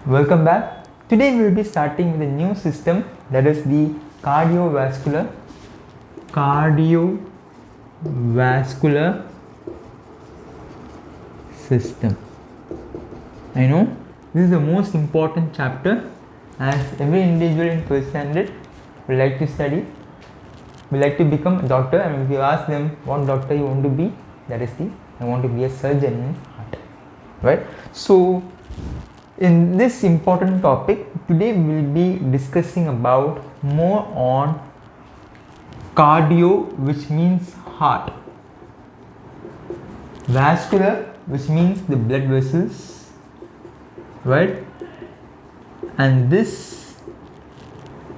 Welcome back. Today we will be starting with a new system, that is the cardiovascular system. I know this is the most important chapter, as every individual in first standard would like to study, would like to become a doctor, and if you ask them what doctor you want to be, that is the I want to be a surgeon in heart, right? So in this important topic today we will be discussing about more on cardio, which means heart, vascular, which means the blood vessels, right? And this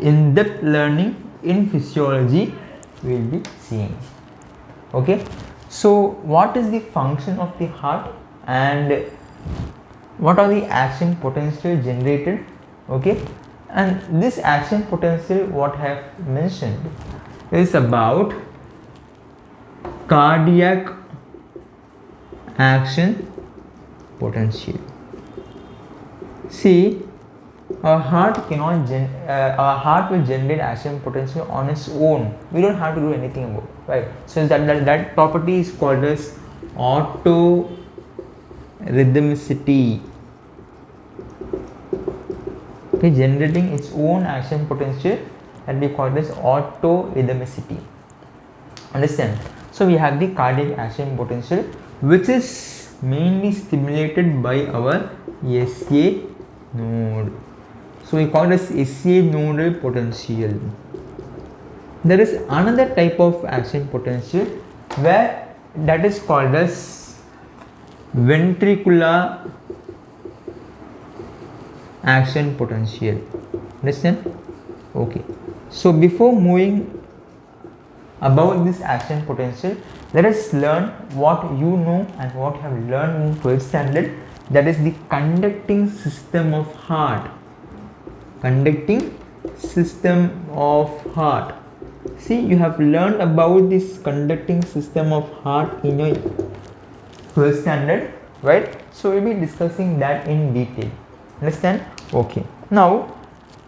in-depth learning in physiology we will be seeing. Okay, so what is the function of the heart and what are the action potential generated? Okay, and this action potential, what I have mentioned, is about cardiac action potential. See, our heart will generate action potential on its own. We don't have to do anything about it, right? So that property is called as autorhythmicity. Okay, generating its own action potential, that we call this autorhythmicity. Understand? So we have the cardiac action potential, which is mainly stimulated by our SA node. So we call this SA nodal potential. There is another type of action potential where that is called as ventricular action potential. Understand? Okay. So before moving about this action potential, let us learn what you know and what you have learned in 12th standard, that is the conducting system of heart. Conducting system of heart. See, you have learned about this conducting system of heart in your 12th standard, right? So we'll be discussing that in detail. Understand? Okay. Now,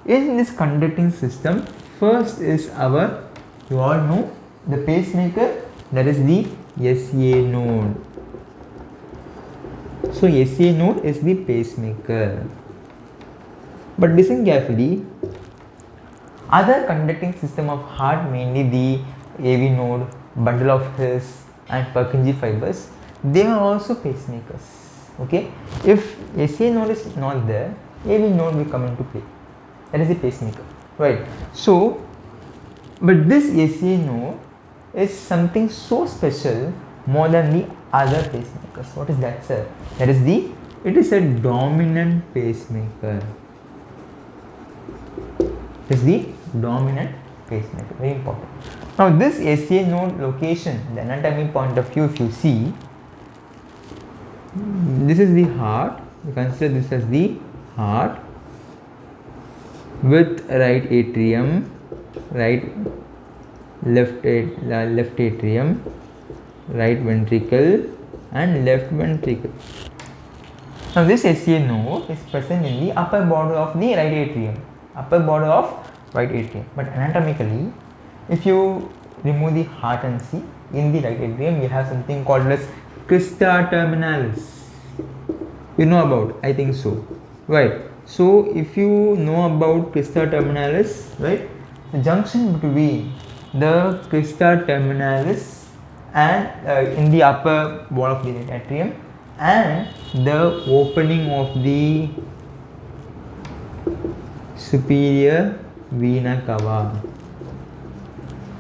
in this conducting system, first is our, you all know, the pacemaker, that is the SA node. So SA node is the pacemaker. But listen carefully, other conducting system of heart, mainly the AV node, bundle of His and Purkinje fibers, they are also pacemakers. Okay, if SA node is not there, AV node will come into play. That is the pacemaker, right? So, but this SA node is something so special more than the other pacemakers. What is that, sir? That is it is a dominant pacemaker. It is the dominant pacemaker, very important. Now this SA node location, the anatomy point of view, if you see, this is the heart. You consider this as the heart with right atrium, left atrium, right ventricle and left ventricle. Now this SA node is present in the upper border of the right atrium, but anatomically, if you remove the heart and see, in the right atrium we have something called as crista terminalis. You know about, I think so, right? So if you know about crista terminalis, right, the junction between the crista terminalis and in the upper wall of the right atrium and the opening of the superior vena cava.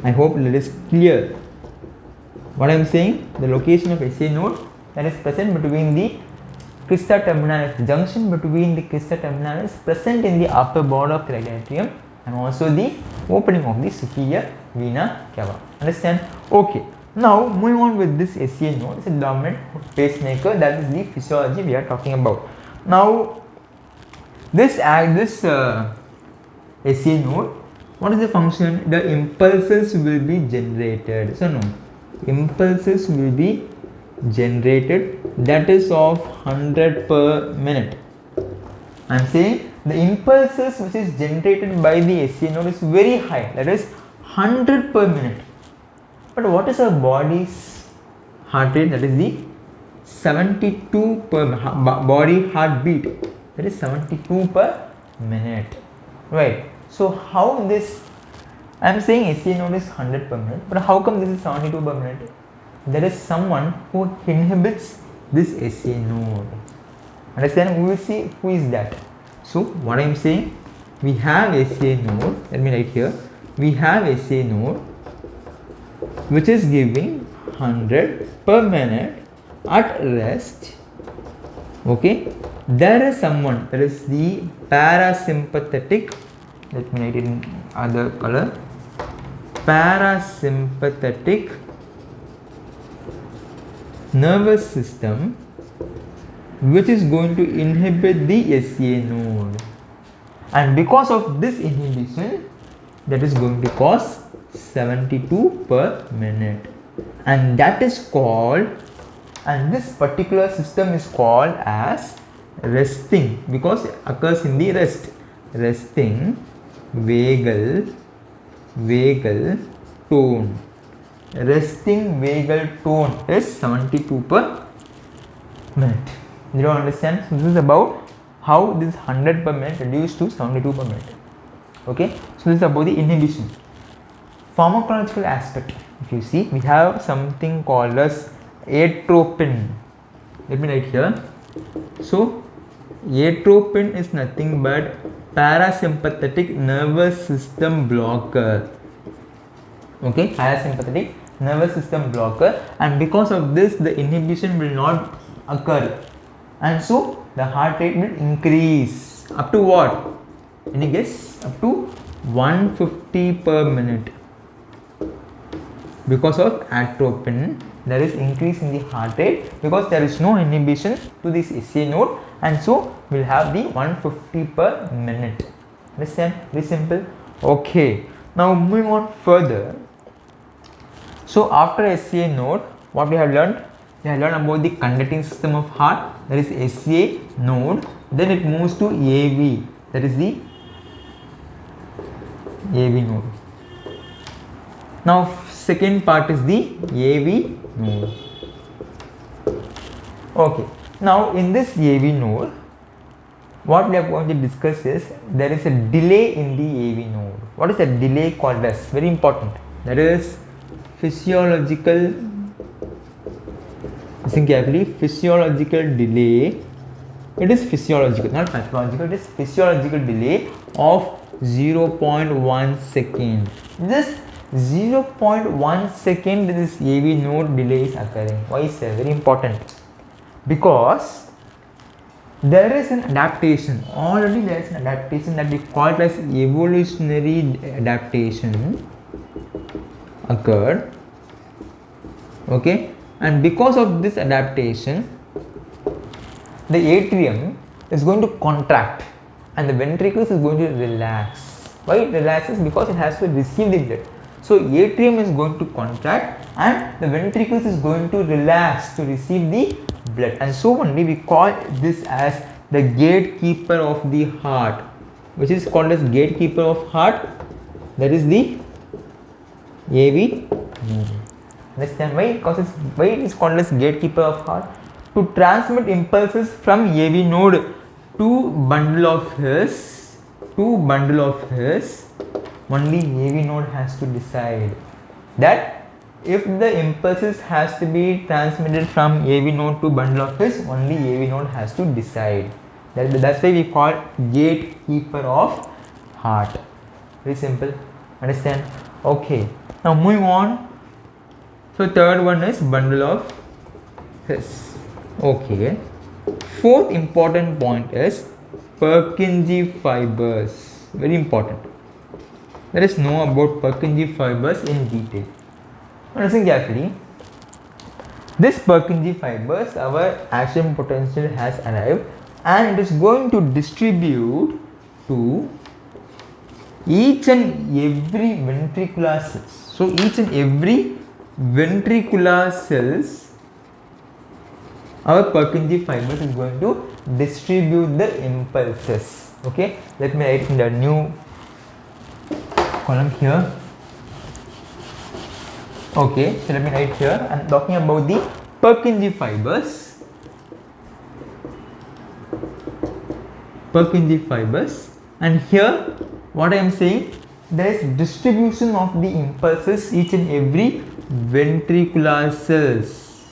I hope that is clear. What I am saying, the location of SA node that is present between the crista terminalis, the junction between the crista terminalis present in the upper border of the right atrium and also the opening of the superior vena cava. Understand? Okay. Now moving on with this SA node, it's a dominant pacemaker. That is the physiology we are talking about. Now this SA node, what is the function? The impulses will be generated. So no, impulses will be generated, that is of 100 per minute. I am saying the impulses which is generated by the SCA node is very high, that is 100 per minute. But what is our body's heart rate? That is the 72 per body heartbeat, that is 72 per minute, right? So how this, I am saying SCA node is 100 per minute, but how come this is 72 per minute? There is someone who inhibits this SCA node. Understand? We will see who is that. So what I am saying, we have SCA node, let me write here, we have SCA node which is giving 100 per minute at rest. Okay, there is someone, that is the parasympathetic, let me write it in other color, parasympathetic nervous system which is going to inhibit the SCA node, and because of this inhibition, that is going to cause 72 per minute, and that is called, and this particular system is called as resting, because it occurs in the resting vagal tone. Resting vagal tone is 72 per minute. You don't understand? So this is about how this 100 per minute reduced to 72 per minute. Okay, so this is about the inhibition. Pharmacological aspect, if you see, we have something called as atropine. Let me write here. So atropine is nothing but parasympathetic nervous system blocker. Okay, parasympathetic nervous system blocker, and because of this the inhibition will not occur, and so the heart rate will increase up to what? Any guess? Up to 150 per minute. Because of atropine, there is increase in the heart rate because there is no inhibition to this SCA node, and so we'll have the 150 per minute. Understand? Very simple. Okay, now moving on further. So after SCA node, what we have learned? We have learned about the conducting system of heart, that is SCA node. Then it moves to AV, that is the AV node. Now second part is the AV node. Okay, now in this AV node, what we are going to discuss is there is a delay in the AV node. What is a delay called as? Very important. That is physiological, listen carefully, physiological delay. It is physiological, not pathological. It is physiological delay of 0.1 second. This 0.1 second this AV node delay is occurring. Why is that? Very important. Because there is an adaptation. Already there is an adaptation that we call it as evolutionary adaptation occurred. Okay, and because of this adaptation, the atrium is going to contract and the ventricles is going to relax. Why it relaxes? Because it has to receive the blood. So atrium is going to contract and the ventricles is going to relax to receive the blood, and so only we call this as the gatekeeper of the heart, which is called as gatekeeper of heart, that is the AV node. Understand why? Because why it is called as gatekeeper of heart? To transmit impulses from AV node to bundle of hairs, only AV node has to decide that if the impulses has to be transmitted from AV node to bundle of hairs, only AV node has to decide. That's why we call gatekeeper of heart. Very simple. Understand? Okay. Now moving on. So third one is bundle of hairs. Okay. Fourth important point is Purkinje fibers. Very important. Let us know about Purkinje fibers in detail. Listen carefully. This Purkinje fibers, our action potential has arrived and it is going to distribute to each and every ventricular cells. So each and every ventricular cells, our Purkinje fibers is going to distribute the impulses. Okay, let me write in the new column here. Okay, so let me write here. I'm talking about the Purkinje fibers. Purkinje fibers, and here what I am saying, there is distribution of the impulses each and every ventricular cells,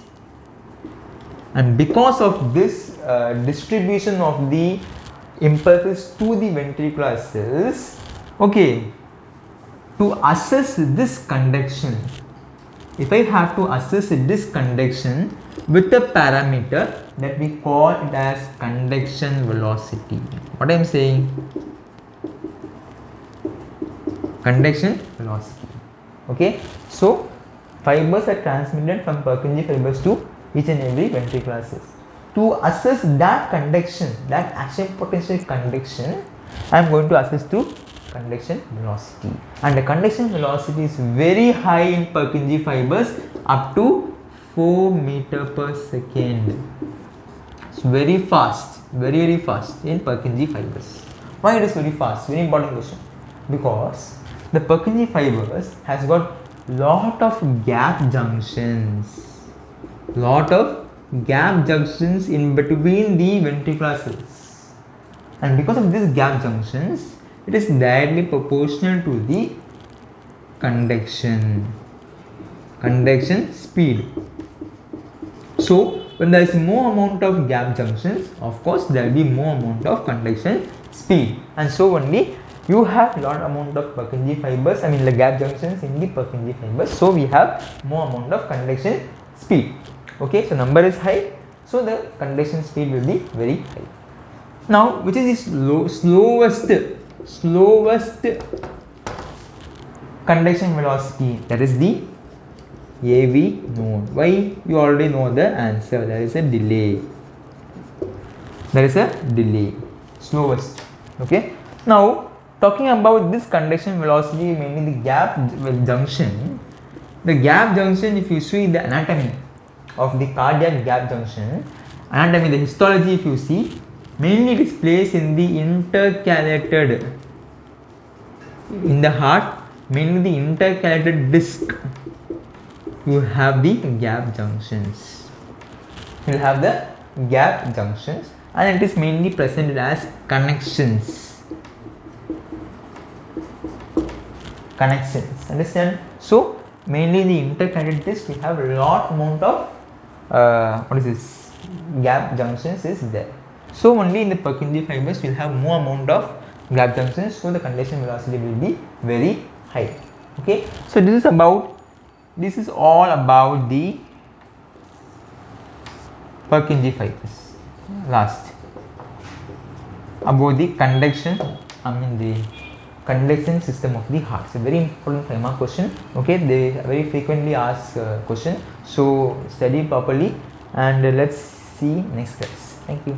and because of this distribution of the impulses to the ventricular cells, okay, to assess this conduction, if I have to assess this conduction with a parameter that we call it as conduction velocity. What I am saying? Conduction velocity. Okay, so fibers are transmitted from Purkinje fibers to each and every ventricular cells. To assess that conduction, that action potential conduction, I am going to assess through conduction velocity, and the conduction velocity is very high in Purkinje fibers, up to 4 meter per second. It's very fast, very fast in Purkinje fibers. Why it is very fast? Very important question. Because the Purkinje fibers has got lot of gap junctions, in between the ventricular cells, and because of these gap junctions, it is directly proportional to the conduction speed. So when there is more amount of gap junctions, of course there will be more amount of conduction speed, and so only you have lot amount of Purkinje fibers, I mean the gap junctions in the Purkinje fibers, so we have more amount of conduction speed. Okay, so number is high, so the conduction speed will be very high. Now, which is the slowest conduction velocity? That is the AV node. Why? You already know the answer. There is a delay. Slowest. Okay. Now, talking about this conduction velocity, mainly the gap junction. The gap junction, if you see the anatomy of the cardiac gap junction, anatomy, the histology, if you see, mainly it is placed in the intercalated, in the heart, mainly the intercalated disc. You have the gap junctions. You have the gap junctions, and it is mainly presented as connections. Understand? So mainly in the intercalated disc, we have a lot amount of gap junctions is there. So only in the Purkinje fibers we will have more amount of gap junctions, so the conduction velocity will be very high. Okay, so this is all about the Purkinje fibers. Last, about the conduction system of the heart. It's a very important 5 mark question. Okay, they very frequently ask question, so study properly, and let's see next class. Thank you.